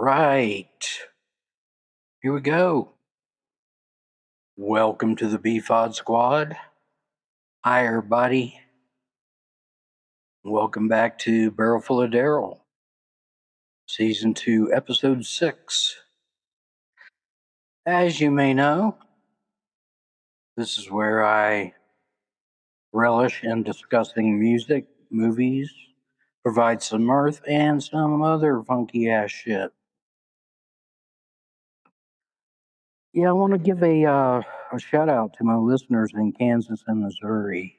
right. Here we go. Welcome to the BFOD squad. Hi, everybody. Welcome back to Barrel Full of Daryl, Season 2, Episode 6. As you may know, this is where I relish in discussing music, movies, provide some mirth, and some other funky ass shit. Yeah, I want to give a shout out to my listeners in Kansas and Missouri.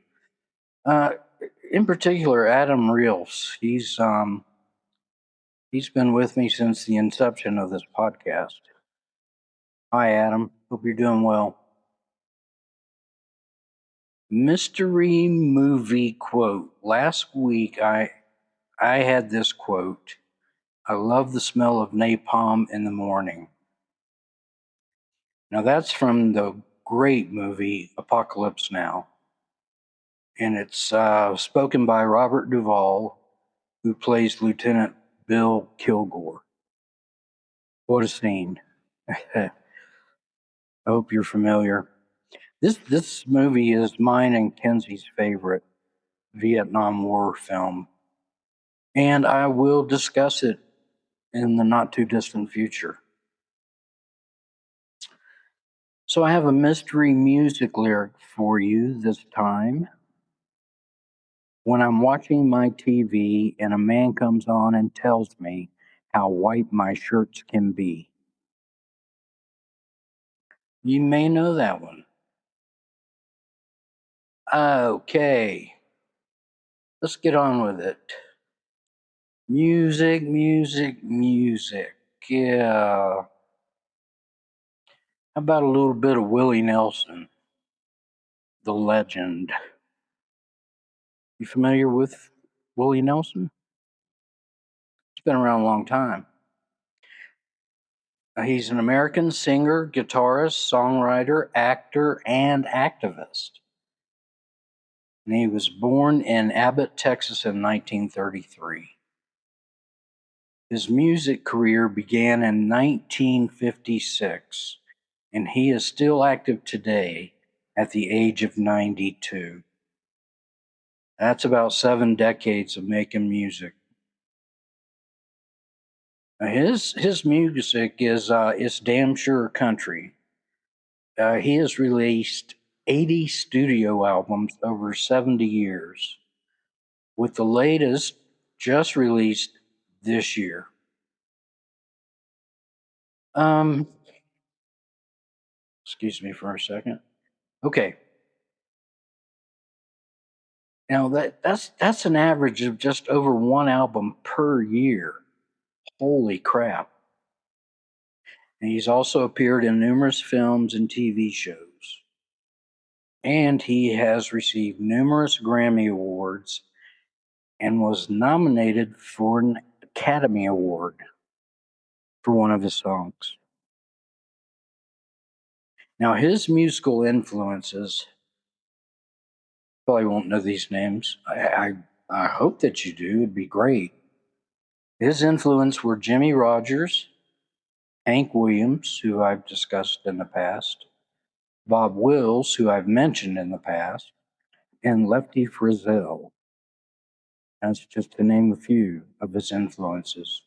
In particular, Adam Reels. He's been with me since the inception of this podcast. Hi, Adam. Hope you're doing well. Mystery movie quote. Last week, I had this quote. I love the smell of napalm in the morning. Now, that's from the great movie Apocalypse Now. And it's spoken by Robert Duvall, who plays Lieutenant Bill Kilgore. What a scene. I hope you're familiar. This movie is mine and Kenzie's favorite Vietnam War film. And I will discuss it in the not too distant future. So I have a mystery music lyric for you this time. When I'm watching my TV and a man comes on and tells me how white my shirts can be. You may know that one. Okay. Let's get on with it. Music. Yeah. How about a little bit of Willie Nelson, the legend? You familiar with Willie Nelson? He's been around a long time. He's an American singer, guitarist, songwriter, actor, and activist. And he was born in Abbott, Texas in 1933. His music career began in 1956, and he is still active today at the age of 92. That's about 7 decades of making music. His music is damn sure country. He has released 80 studio albums over 70 years, with the latest just released this year. Excuse me for a second. Okay. Now that's an average of just over one album per year. Holy crap. And he's also appeared in numerous films and TV shows. And he has received numerous Grammy Awards and was nominated for an Academy Award for one of his songs. Now, his musical influences, probably won't know these names. I hope that you do. It'd be great. His influence were Jimmy Rogers, Hank Williams, who I've discussed in the past, Bob Wills, who I've mentioned in the past, and Lefty Frizzell. That's just to name a few of his influences.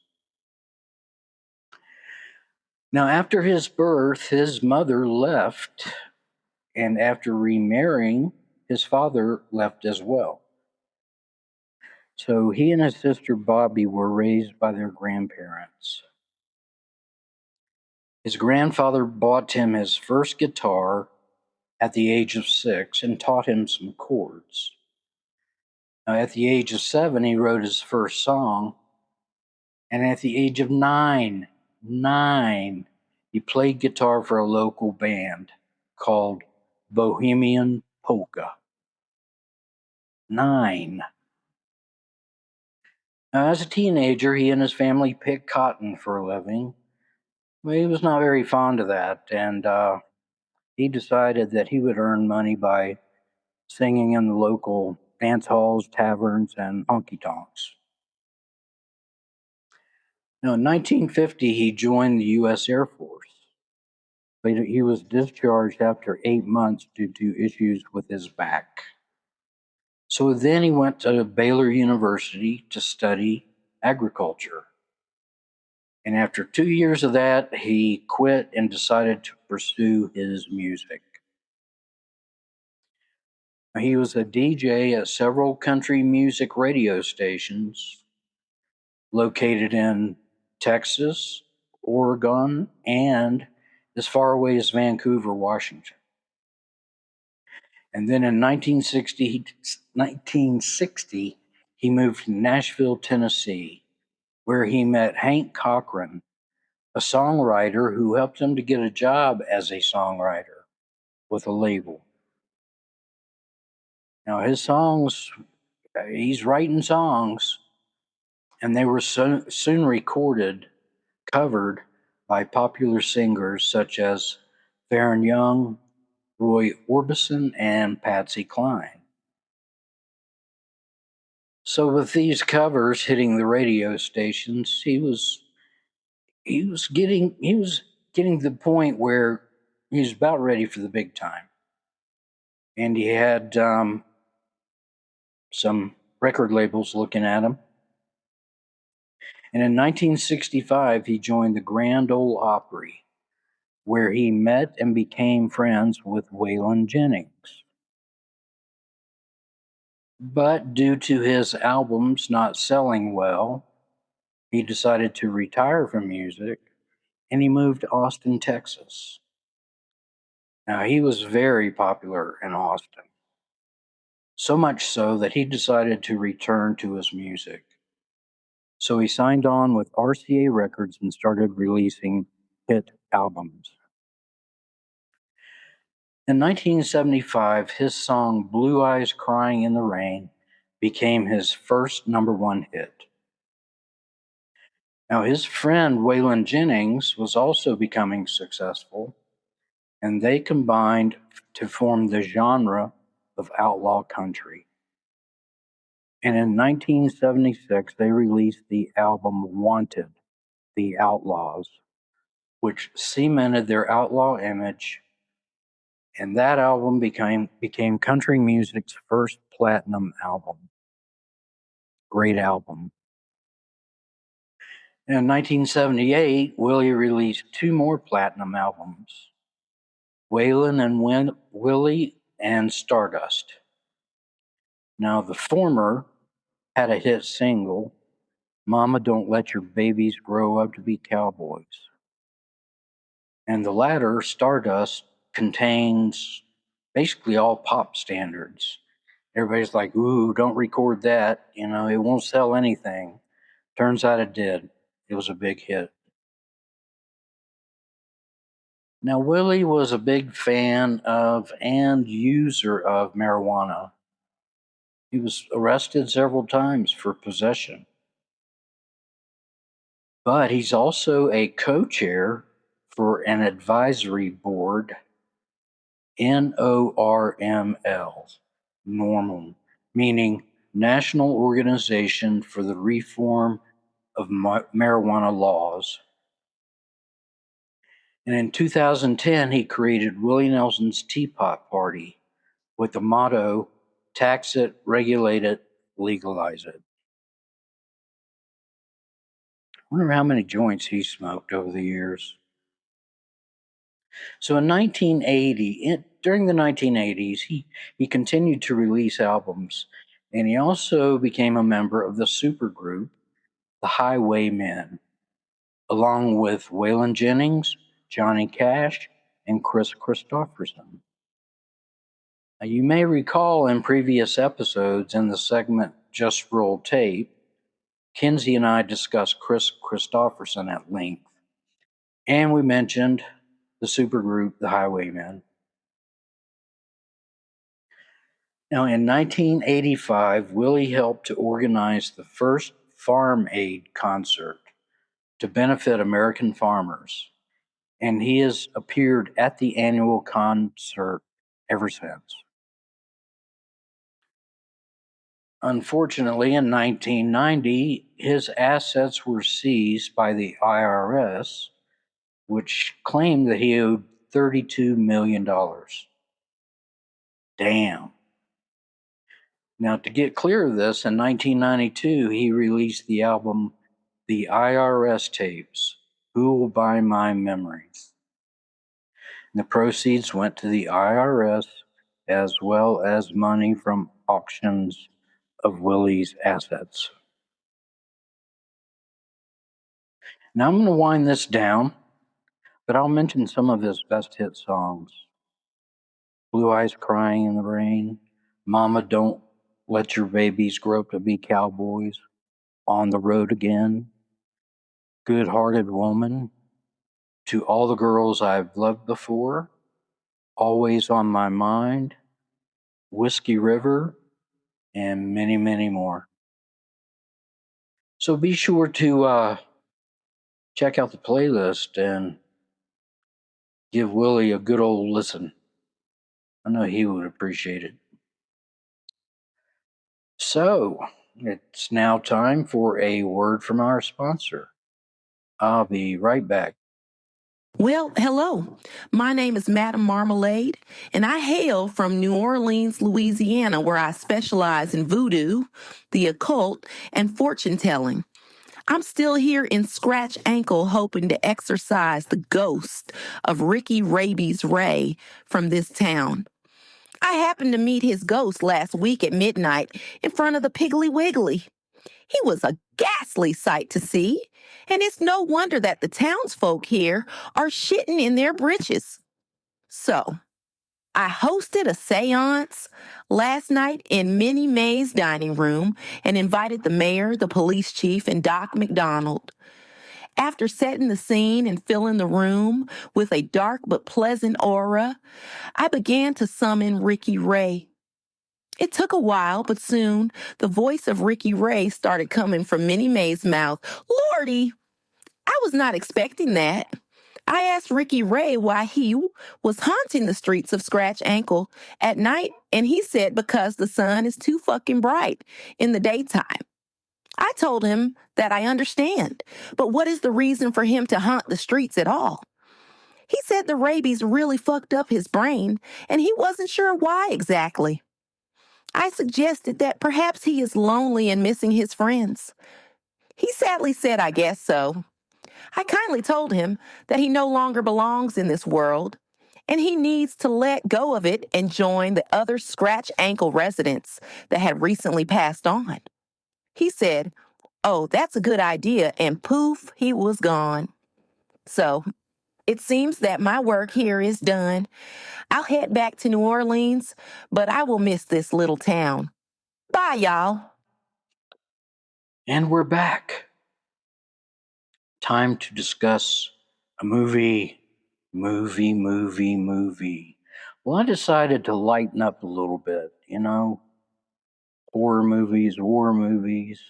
Now, after his birth, his mother left, and after remarrying, his father left as well. So he and his sister Bobby were raised by their grandparents. His grandfather bought him his first guitar at the age of 6 and taught him some chords. Now, at the age of 7, he wrote his first song, and at the age of nine, he played guitar for a local band called Bohemian Polka. 9. Now, as a teenager, he and his family picked cotton for a living. But he was not very fond of that, and he decided that he would earn money by singing in the local dance halls, taverns, and honky tonks. Now, in 1950, he joined the U.S. Air Force, but he was discharged after 8 months due to issues with his back. So then he went to Baylor University to study agriculture. And after 2 years of that, he quit and decided to pursue his music. He was a DJ at several country music radio stations located in Texas, Oregon, and as far away as Vancouver, Washington. And then in 1960, he moved to Nashville, Tennessee, where he met Hank Cochran, a songwriter who helped him to get a job as a songwriter with a label. Now, his songs, he's writing songs, and they were soon recorded, covered by popular singers such as Faron Young, Roy Orbison, and Patsy Cline. So with these covers hitting the radio stations, he was getting to the point where he was about ready for the big time, and he had some record labels looking at him. And in 1965, he joined the Grand Ole Opry, where he met and became friends with Waylon Jennings. But due to his albums not selling well, he decided to retire from music, and he moved to Austin, Texas. Now, he was very popular in Austin, so much so that he decided to return to his music. So he signed on with RCA Records and started releasing hit albums. In 1975, his song Blue Eyes Crying in the Rain became his first #1 hit. Now, his friend Waylon Jennings was also becoming successful, and they combined to form the genre of outlaw country. And in 1976, they released the album Wanted, The Outlaws, which cemented their outlaw image, and that album became country music's first platinum album. Great album. In 1978, Willie released 2 more platinum albums, Waylon and Willie and Stardust. Now, the former had a hit single, Mama Don't Let Your Babies Grow Up to Be Cowboys. And the latter, Stardust, contains basically all pop standards. Everybody's like, ooh, don't record that. You know, it won't sell anything. Turns out it did. It was a big hit. Now, Willie was a big fan of and user of marijuana. He was arrested several times for possession. But he's also a co-chair for an advisory board, NORML, normal, meaning National Organization for the Reform of Marijuana Laws. And in 2010, he created Willie Nelson's Teapot Party with the motto, tax it, regulate it, legalize it. I wonder how many joints he smoked over the years. So in 1980, during the 1980s, he continued to release albums, and he also became a member of the supergroup, the Highwaymen, along with Waylon Jennings, Johnny Cash, and Chris Christopherson. Now, you may recall in previous episodes in the segment Just Roll Tape, Kinsey and I discussed Chris Christopherson at length, and we mentioned the supergroup, the Highwaymen. Now, in 1985, Willie helped to organize the first Farm Aid concert to benefit American farmers, and he has appeared at the annual concert ever since. Unfortunately, in 1990, his assets were seized by the IRS, which claimed that he owed $32 million. Damn. Now, to get clear of this, in 1992, he released the album The IRS Tapes, Who Will Buy My Memories? And the proceeds went to the IRS as well as money from auctions of Willie's assets. Now, I'm going to wind this down, but I'll mention some of his best hit songs. Blue Eyes Crying in the Rain, Mama Don't Let Your Babies Grow Up to Be Cowboys, On the Road Again, Good Hearted Woman, To All the Girls I've Loved Before, Always on My Mind, Whiskey River, and many, many more. So be sure to check out the playlist and give Willie a good old listen. I know he would appreciate it. So, it's now time for a word from our sponsor. I'll be right back. Well, hello. My name is Madam Marmalade, and I hail from New Orleans, Louisiana, where I specialize in voodoo, the occult, and fortune telling. I'm still here in Scratch Ankle hoping to exorcise the ghost of Ricky Rabies Ray from this town. I happened to meet his ghost last week at midnight in front of the Piggly Wiggly. He was a ghastly sight to see, and it's no wonder that the townsfolk here are shitting in their britches. So, I hosted a seance last night in Minnie Mae's dining room and invited the mayor, the police chief, and Doc McDonald. After setting the scene and filling the room with a dark but pleasant aura, I began to summon Ricky Ray. It took a while, but soon the voice of Ricky Ray started coming from Minnie Mae's mouth. Lordy, I was not expecting that. I asked Ricky Ray why he was haunting the streets of Scratch Ankle at night, and he said because the sun is too fucking bright in the daytime. I told him that I understand, but what is the reason for him to haunt the streets at all? He said the rabies really fucked up his brain, and he wasn't sure why exactly. I suggested that perhaps he is lonely and missing his friends. He sadly said, I guess so. I kindly told him that he no longer belongs in this world, and he needs to let go of it and join the other Scratch Ankle residents that had recently passed on. He said, oh, that's a good idea, and poof, he was gone. So, it seems that my work here is done. I'll head back to New Orleans, but I will miss this little town. Bye, y'all. And we're back. Time to discuss a movie. Well, I decided to lighten up a little bit, horror movies, war movies.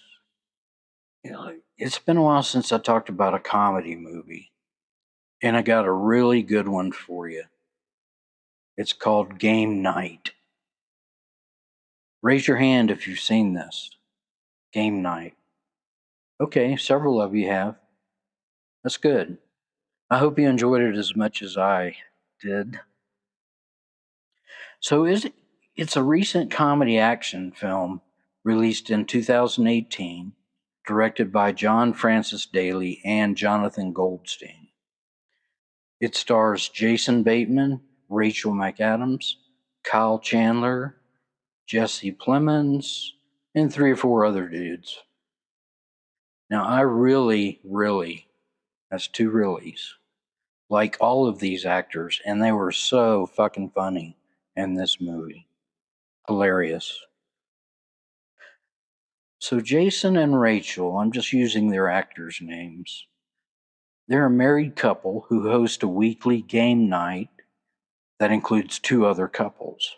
It's been a while since I talked about a comedy movie, and I got a really good one for you. It's called Game Night. Raise your hand if you've seen this. Game Night. Okay, several of you have. That's good. I hope you enjoyed it as much as I did. So it's a recent comedy action film released in 2018, directed by John Francis Daly and Jonathan Goldstein. It stars Jason Bateman, Rachel McAdams, Kyle Chandler, Jesse Plemons, and 3 or 4 other dudes. Now, I really, that's 2 reallys, like all of these actors, and they were so fucking funny in this movie. Hilarious. So Jason and Rachel, I'm just using their actors' names. They're a married couple who host a weekly game night that includes 2 other couples.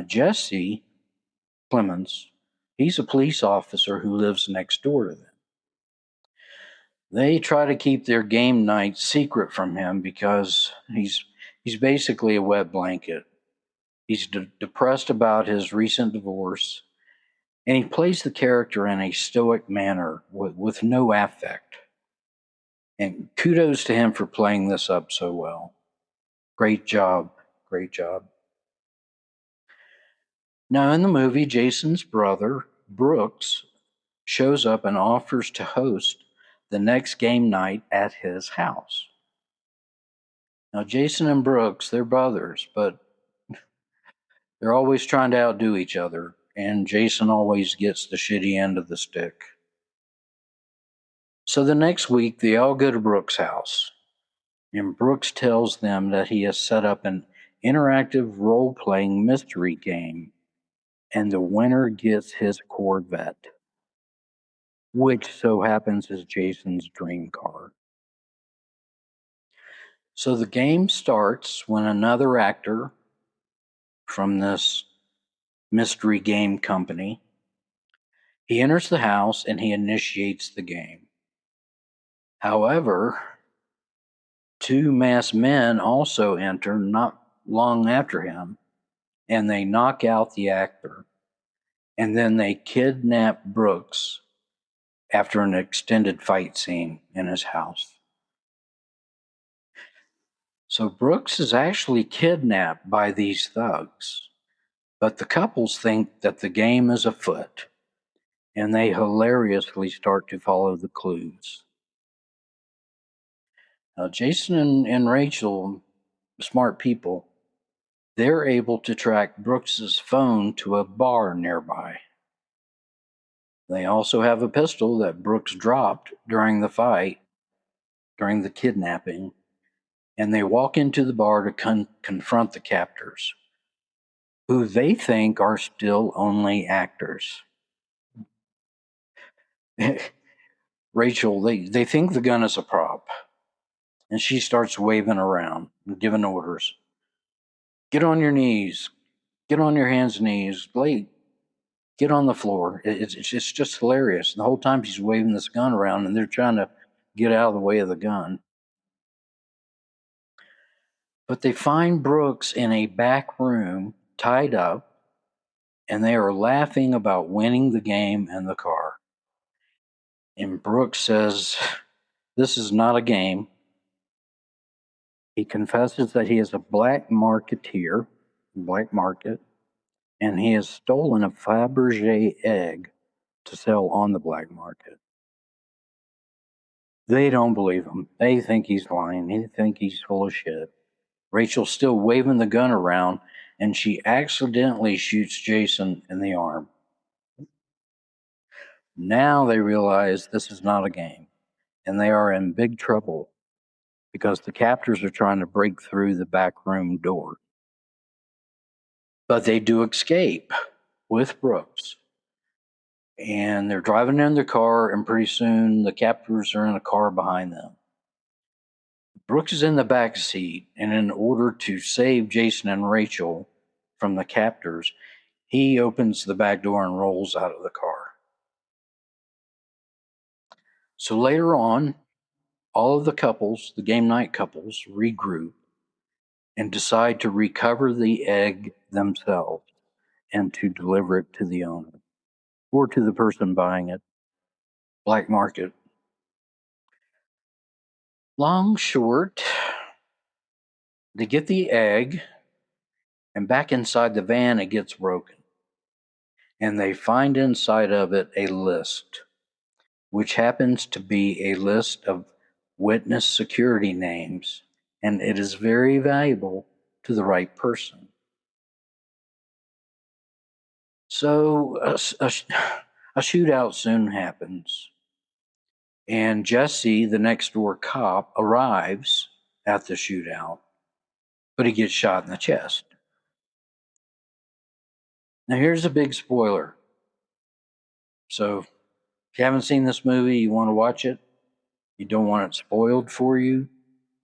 Jesse Clemens, he's a police officer who lives next door to them. They try to keep their game night secret from him because he's basically a wet blanket. He's depressed about his recent divorce, and he plays the character in a stoic manner with no affect. And kudos to him for playing this up so well. Great job. Great job. Now, in the movie, Jason's brother, Brooks, shows up and offers to host the next game night at his house. Now, Jason and Brooks, they're brothers, but they're always trying to outdo each other, and Jason always gets the shitty end of the stick. So the next week, they all go to Brooks' house, and Brooks tells them that he has set up an interactive role playing mystery game, and the winner gets his Corvette, which so happens is Jason's dream car. So the game starts when another actor from this mystery game company, he enters the house and he initiates the game. However, two masked men also enter not long after him, and they knock out the actor, and then they kidnap Brooks after an extended fight scene in his house. So Brooks is actually kidnapped by these thugs, but the couples think that the game is afoot, and they hilariously start to follow the clues. Now, Jason and Rachel, smart people, they're able to track Brooks's phone to a bar nearby. They also have a pistol that Brooks dropped during the fight, during the kidnapping, and they walk into the bar to confront the captors, who they think are still only actors. Rachel, they think the gun is a prop, and she starts waving around and giving orders. Get on your knees. Get on your hands and knees. Get on the floor. It's just hilarious. The whole time she's waving this gun around, and they're trying to get out of the way of the gun. But they find Brooks in a back room, tied up, and they are laughing about winning the game and the car. And Brooks says, "This is not a game." He confesses that he is a black marketeer, black market, and he has stolen a Fabergé egg to sell on the black market. They don't believe him. They think he's lying. They think he's full of shit. Rachel's still waving the gun around, and she accidentally shoots Jason in the arm. Now they realize this is not a game, and they are in big trouble because the captors are trying to break through the back room door. But they do escape with Brooks. And they're driving in their car, and pretty soon the captors are in a car behind them. Brooks is in the back seat, and in order to save Jason and Rachel from the captors, he opens the back door and rolls out of the car. So later on, all of the couples, the game night couples, regroup and decide to recover the egg themselves and to deliver it to the owner or to the person buying it. Black market. Long, short, they get the egg, and back inside the van, it gets broken. And they find inside of it a list, which happens to be a list of witness security names, and it is very valuable to the right person. So a shootout soon happens, and Jesse, the next door cop, arrives at the shootout, but he gets shot in the chest. Now, here's a big spoiler. So, if you haven't seen this movie, you want to watch it, you don't want it spoiled for you,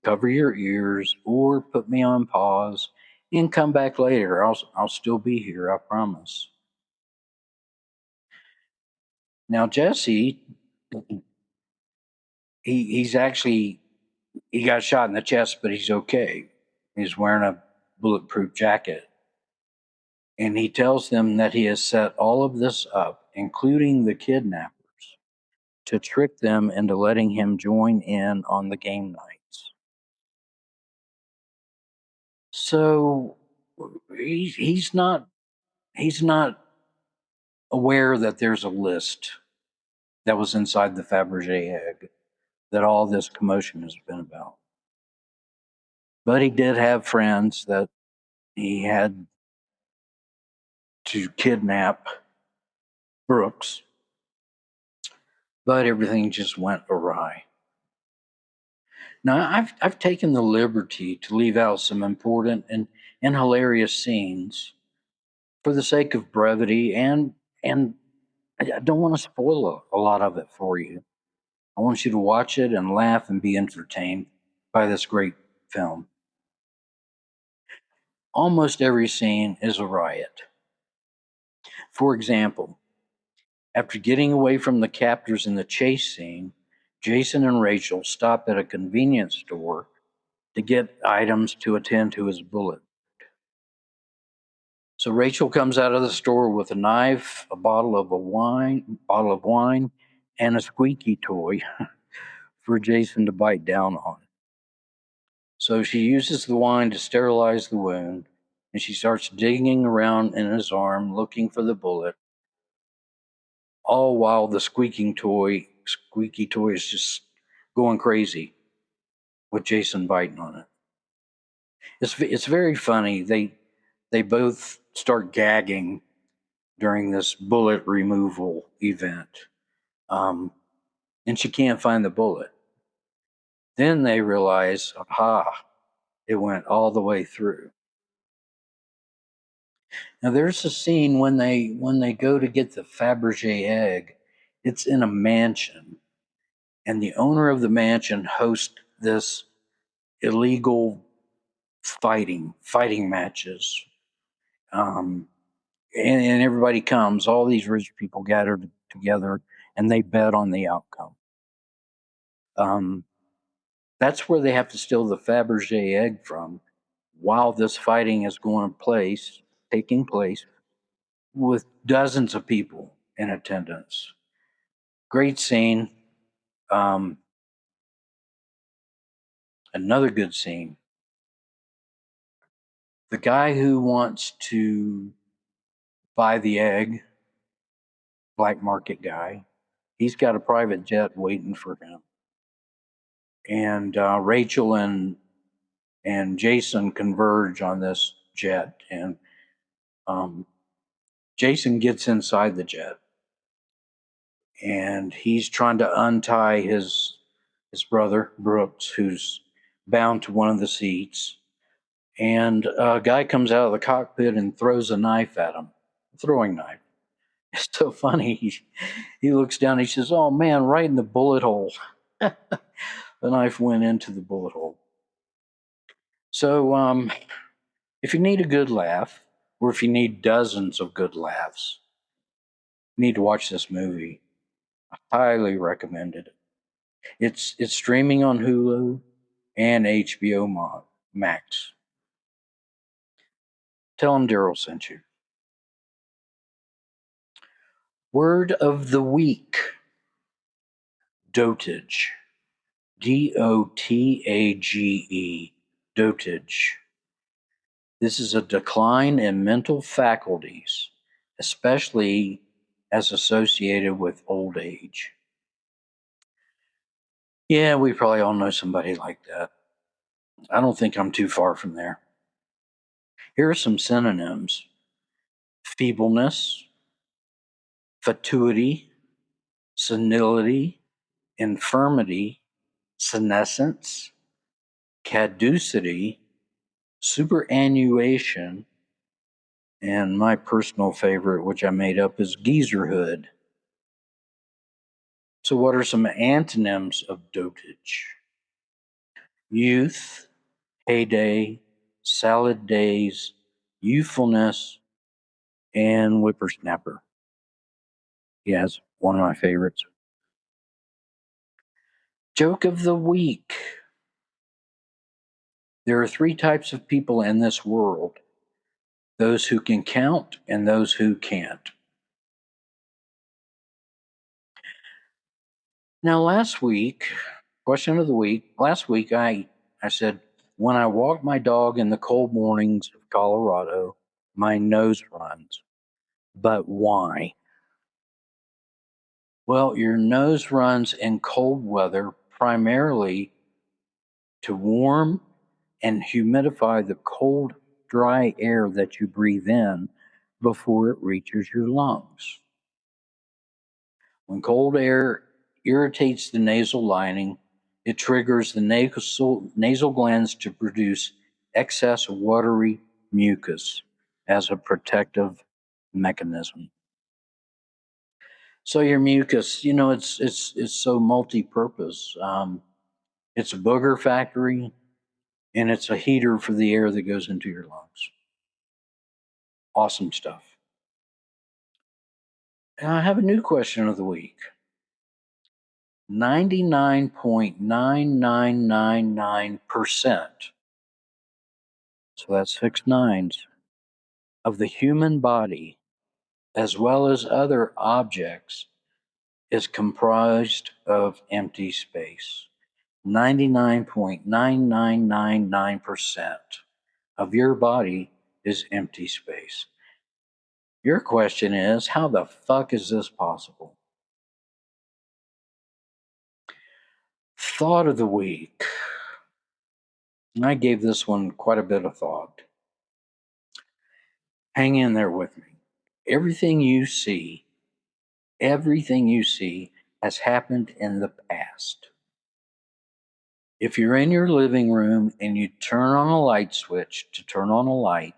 cover your ears or put me on pause and come back later. I'll still be here, I promise. Now, Jesse, he's actually, he got shot in the chest, but he's okay. He's wearing a bulletproof jacket. And he tells them that he has set all of this up, including the kidnappers, to trick them into letting him join in on the game nights. So he's not aware that there's a list that was inside the Fabergé egg that all this commotion has been about. But he did have friends that he had to kidnap Brooks, but everything just went awry. Now, I've taken the liberty to leave out some important and hilarious scenes for the sake of brevity, and I don't want to spoil a lot of it for you. I want you to watch it and laugh and be entertained by this great film. Almost every scene is a riot. For example, after getting away from the captors in the chase scene, Jason and Rachel stop at a convenience store to get items to attend to his bullet. So Rachel comes out of the store with a knife, a bottle of wine, and a squeaky toy for Jason to bite down on. So she uses the wine to sterilize the wound, and she starts digging around in his arm looking for the bullet, all while the squeaky toy is just going crazy with Jason biting on it. It's very funny. They both start gagging during this bullet removal event, and she can't find the bullet. Then they realize, aha, it went all the way through. Now there's a scene when they go to get the Fabergé egg. It's in a mansion, and the owner of the mansion hosts this illegal fighting matches. And everybody comes. All these rich people gathered together, and they bet on the outcome. That's where they have to steal the Fabergé egg from, while this fighting is taking place, with dozens of people in attendance. Great scene. Um, Another good scene. The guy who wants to buy the egg, black market guy, he's got a private jet waiting for him. And Rachel and Jason converge on this jet, and Jason gets inside the jet, and he's trying to untie his brother Brooks, who's bound to one of the seats. And a guy comes out of the cockpit and throws a knife at him, a throwing knife. It's so funny. He looks down. And he says, "Oh man, right in the bullet hole." The knife went into the bullet hole. So, if you need a good laugh, or if you need dozens of good laughs, you need to watch this movie. I highly recommend it. It's streaming on Hulu and HBO Max. Tell them Daryl sent you. Word of the week: dotage. Dotage. Dotage. This is a decline in mental faculties, especially as associated with old age. Yeah, we probably all know somebody like that. I don't think I'm too far from there. Here are some synonyms: feebleness, fatuity, senility, infirmity, senescence, caducity, superannuation, and my personal favorite, which I made up, is geezerhood. So, what are some antonyms of dotage? Youth, heyday, salad days, youthfulness, and whippersnapper. Yes, one of my favorites. Joke of the week. There are three types of people in this world: those who can count and those who can't. Now, last week, question of the week, last week I said, when I walk my dog in the cold mornings of Colorado, my nose runs. But why? Well, your nose runs in cold weather primarily to warm and humidify the cold, dry air that you breathe in before it reaches your lungs. When cold air irritates the nasal lining, it triggers the nasal glands to produce excess watery mucus as a protective mechanism. So your mucus, it's so multi-purpose. It's a booger factory, and it's a heater for the air that goes into your lungs. Awesome stuff. And I have a new question of the week. 99.9999%, so that's 6 nines, of the human body, as well as other objects, is comprised of empty space. 99.9999% of your body is empty space. Your question is, how the fuck is this possible? Thought of the week. And I gave this one quite a bit of thought. Hang in there with me. Everything you see has happened in the past. If you're in your living room and you turn on a light switch to turn on a light,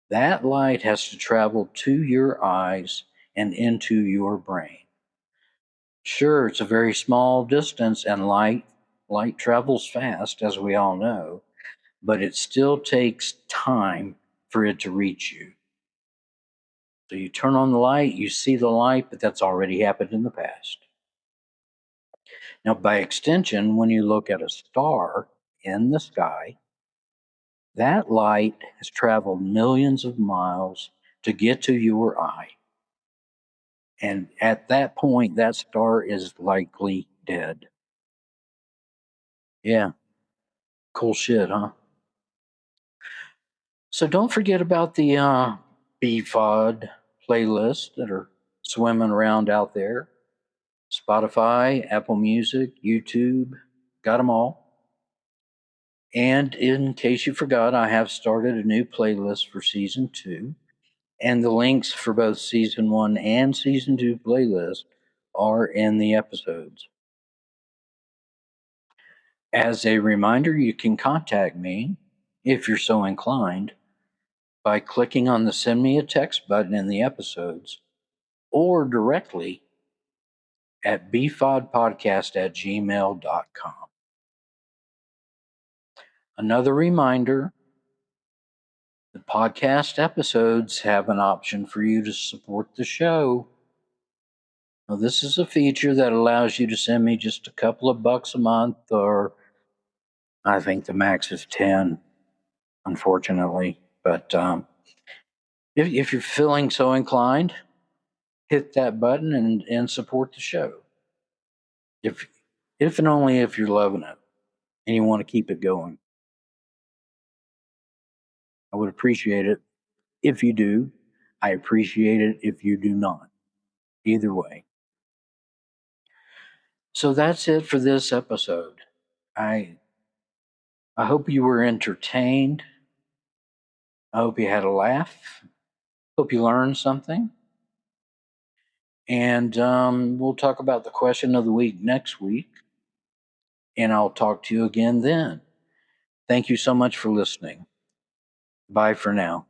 that light has to travel to your eyes and into your brain. Sure, it's a very small distance, and light travels fast, as we all know, but it still takes time for it to reach you. So you turn on the light, you see the light, but that's already happened in the past. Now, by extension, when you look at a star in the sky, that light has traveled millions of miles to get to your eye. And at that point, that star is likely dead. Yeah, cool shit, huh? So don't forget about the BFOD playlists that are swimming around out there. Spotify, Apple Music, YouTube, got them all. And in case you forgot, I have started a new playlist for season 2. And the links for both season 1 and season 2 playlists are in the episodes. As a reminder, you can contact me, if you're so inclined, by clicking on the send me a text button in the episodes, or directly at bfodpodcast@gmail.com. Another reminder, the podcast episodes have an option for you to support the show. Now, this is a feature that allows you to send me just a couple of bucks a month, or I think the max is 10, unfortunately. But if you're feeling so inclined, hit that button and support the show. If and only if you're loving it and you want to keep it going. I would appreciate it if you do. I appreciate it if you do not. Either way. So that's it for this episode. I hope you were entertained. I hope you had a laugh. Hope you learned something. And we'll talk about the question of the week next week. And I'll talk to you again then. Thank you so much for listening. Bye for now.